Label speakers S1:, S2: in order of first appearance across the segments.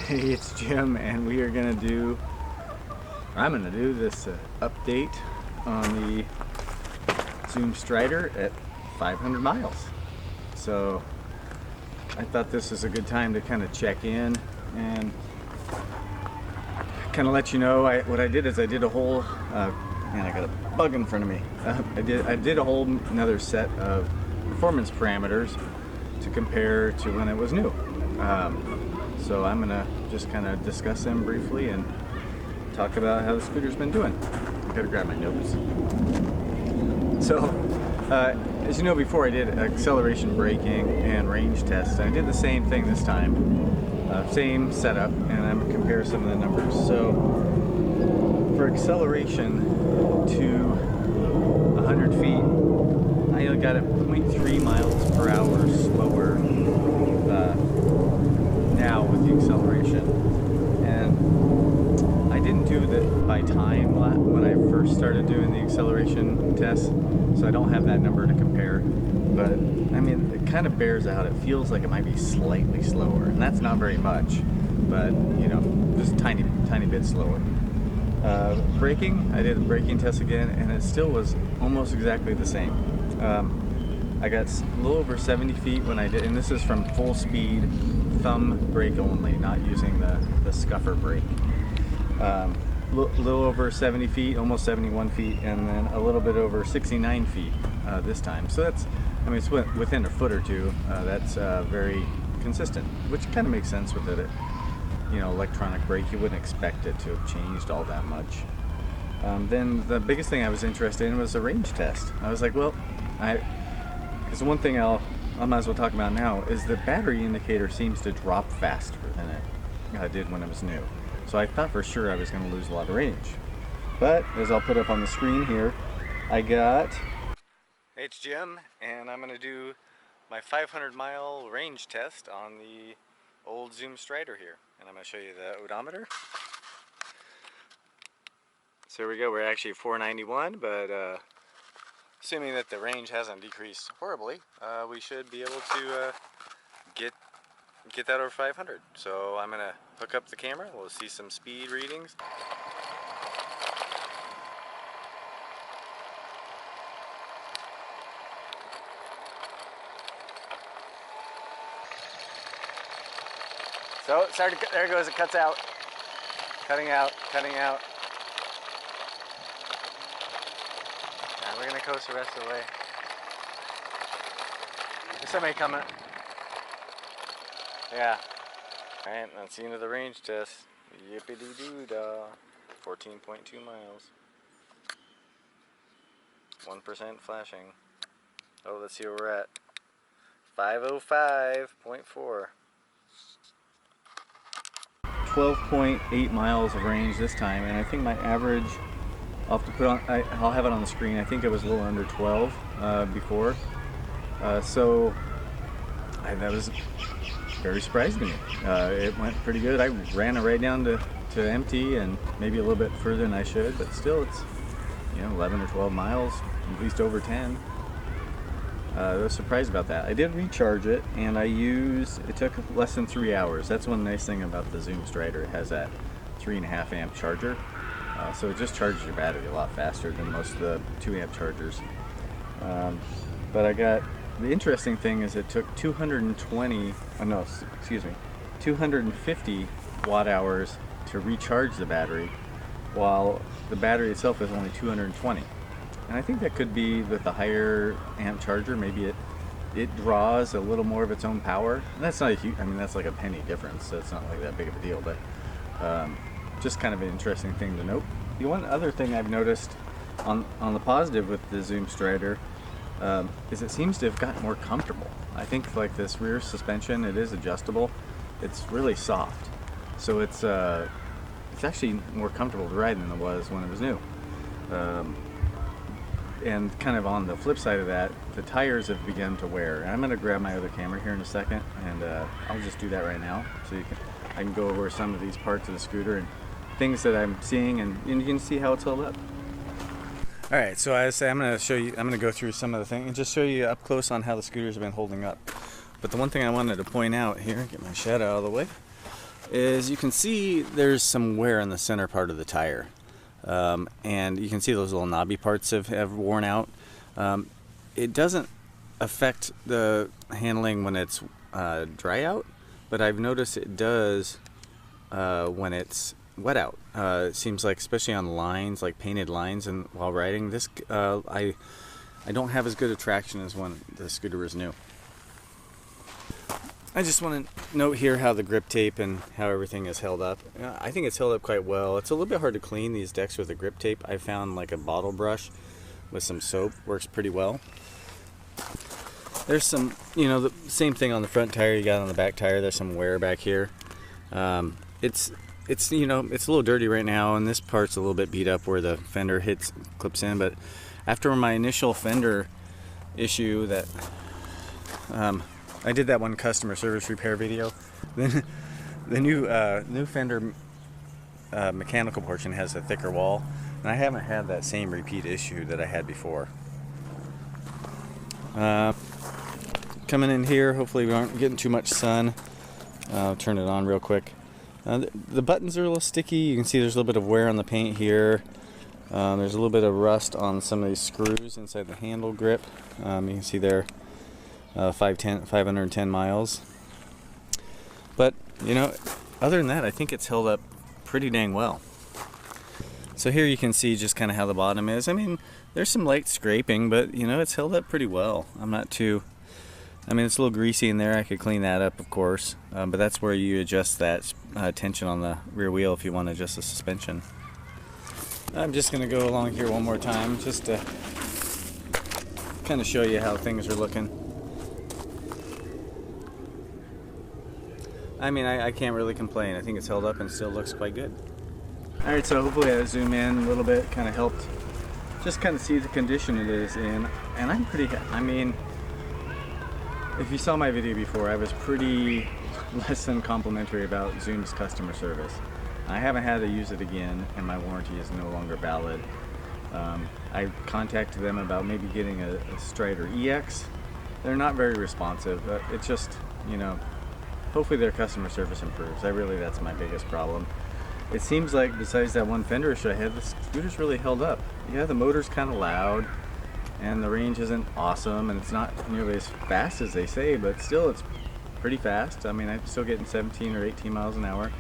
S1: Hey, it's Jim, and we are I'm gonna do this update on the Zoom Stryder at 500 miles. So I thought this was a good time to kind of check in and kind of let you know. What I did is I did a whole man, I got a bug in front of me. I did a whole another set of performance parameters to compare to when it was new. So I'm gonna just kind of discuss them briefly and talk about how the scooter's been doing. I gotta grab my notes. So, as you know, before I did acceleration, braking, and range tests. I did the same thing this time, same setup, and I'm gonna compare some of the numbers. So, for acceleration to 100 feet, I got it 0.3 miles per hour slower now with the acceleration, and I didn't do that by time when I first started doing the acceleration test, so I don't have that number to compare, but I mean, it kind of bears out. It feels like it might be slightly slower, and that's not very much, but you know, just tiny bit slower. Braking, I did the braking test again, and it still was almost exactly the same. I got a little over 70 feet when I did, and this is from full speed, thumb brake only, not using the scuffer brake. Little over 70 feet, almost 71 feet, and then a little bit over 69 feet this time. So that's, I mean, it's within a foot or two. That's very consistent, which kind of makes sense with it. You know, electronic brake, you wouldn't expect it to have changed all that much. Then the biggest thing I was interested in was the range test. I was like, well, because the one thing I might as well talk about now is the battery indicator seems to drop faster than it did when it was new. So I thought for sure I was going to lose a lot of range. But as I'll put up on the screen here, I got... Hey, it's Jim, and I'm going to do my 500-mile range test on the old Zoom Stryder here. And I'm going to show you the odometer. So here we go, we're actually 491, but assuming that the range hasn't decreased horribly, we should be able to get that over 500. So I'm gonna hook up the camera. We'll see some speed readings. So it started. There it goes. It cuts out. Cutting out. And we're gonna coast the rest of the way. There's somebody coming. Yeah. Alright, that's the end of the range test. Yippity-doo-dah. 14.2 miles. 1% flashing. Oh, let's see where we're at. 505.4. 12.8 miles of range this time, and I think my average, I'll have to put on, I'll have it on the screen. I think it was a little under 12 before. So that was very surprising to me. It went pretty good. I ran it right down to empty and maybe a little bit further than I should, but still it's, you know, 11 or 12 miles, at least over 10. I was surprised about that. I did recharge it, and it took less than 3 hours. That's one nice thing about the Zoom Stryder. It has that 3.5 amp charger. So it just charges your battery a lot faster than most of the 2 amp chargers. But the interesting thing is it took 250 watt hours to recharge the battery, while the battery itself is only 220. And I think that could be with the higher amp charger. Maybe it draws a little more of its own power. And that's not a huge, I mean, that's like a penny difference, so it's not like that big of a deal, but just kind of an interesting thing to note. The one other thing I've noticed on the positive with the Zoom Stryder is it seems to have gotten more comfortable. I think like this rear suspension, it is adjustable. It's really soft, so it's actually more comfortable to ride than it was when it was new. And kind of on the flip side of that, the tires have begun to wear. And I'm going to grab my other camera here in a second, and I'll just do that right now, so I can go over some of these parts of the scooter and things that I'm seeing, and you can see how it's held up. All right, so as I say, I'm going to go through some of the things and just show you up close on how the scooters have been holding up. But the one thing I wanted to point out here, get my shadow out of the way, is you can see there's some wear in the center part of the tire. And you can see those little knobby parts have worn out. It doesn't affect the handling when it's dry out, but I've noticed it does when it's wet out. It seems like, especially on lines, like painted lines, and while riding this, I don't have as good a traction as when the scooter was new. I just want to note here how the grip tape and how everything is held up. I think it's held up quite well. It's a little bit hard to clean these decks with the grip tape. I found like a bottle brush with some soap works pretty well. There's some, the same thing on the front tire you got on the back tire. There's some wear back here. It's it's a little dirty right now, and this part's a little bit beat up where the fender clips in. But after my initial fender issue that I did that one customer service repair video, then the new fender mechanical portion has a thicker wall, and I haven't had that same repeat issue that I had before. Coming in here, hopefully we aren't getting too much sun. I'll turn it on real quick. The buttons are a little sticky. You can see there's a little bit of wear on the paint here. There's a little bit of rust on some of these screws inside the handle grip. You can see there 510 miles. But, other than that, I think it's held up pretty dang well. So here you can see just kind of how the bottom is. I mean, there's some light scraping, but, it's held up pretty well. It's a little greasy in there. I could clean that up, of course. But that's where you adjust that tension on the rear wheel if you want to adjust the suspension. I'm just going to go along here one more time just to kind of show you how things are looking. I can't really complain. I think it's held up and still looks quite good. Alright, so hopefully I zoom in a little bit, kind of helped just kind of see the condition it is in. And I'm pretty, if you saw my video before, I was pretty less than complimentary about Zoom's customer service. I haven't had to use it again, and my warranty is no longer valid. I contacted them about maybe getting a Stryder EX. They're not very responsive, but it's just, hopefully their customer service improves. That's my biggest problem. It seems like besides that one fender issue I had, the scooter's really held up. Yeah, the motor's kind of loud, and the range isn't awesome, and it's not nearly as fast as they say, but still it's pretty fast. I'm still getting 17 or 18 miles an hour.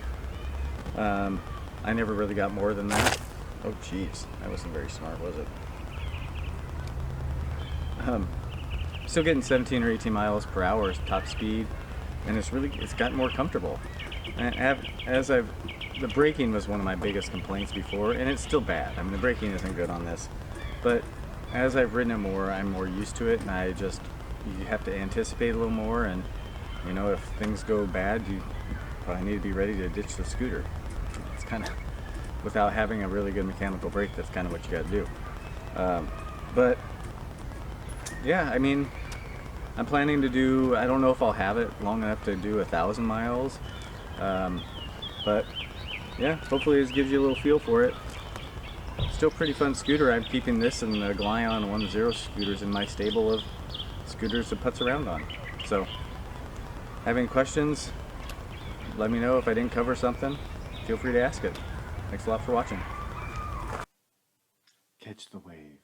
S1: I never really got more than that. Oh jeez, that wasn't very smart, was it? Still getting 17 or 18 miles per hour is top speed, and it's gotten more comfortable. And the braking was one of my biggest complaints before, and it's still bad. The braking isn't good on this, but as I've ridden it more, I'm more used to it, and you have to anticipate a little more, and if things go bad, you probably need to be ready to ditch the scooter. It's kind of, without having a really good mechanical brake, that's kind of what you got to do. But yeah, I'm planning to do, I don't know if I'll have it long enough to do 1,000 miles, but yeah, hopefully this gives you a little feel for it. Still pretty fun scooter. I'm keeping this and the Glion 1.0 scooters in my stable of scooters to putz around on. So, have any questions? Let me know if I didn't cover something. Feel free to ask it. Thanks a lot for watching. Catch the wave.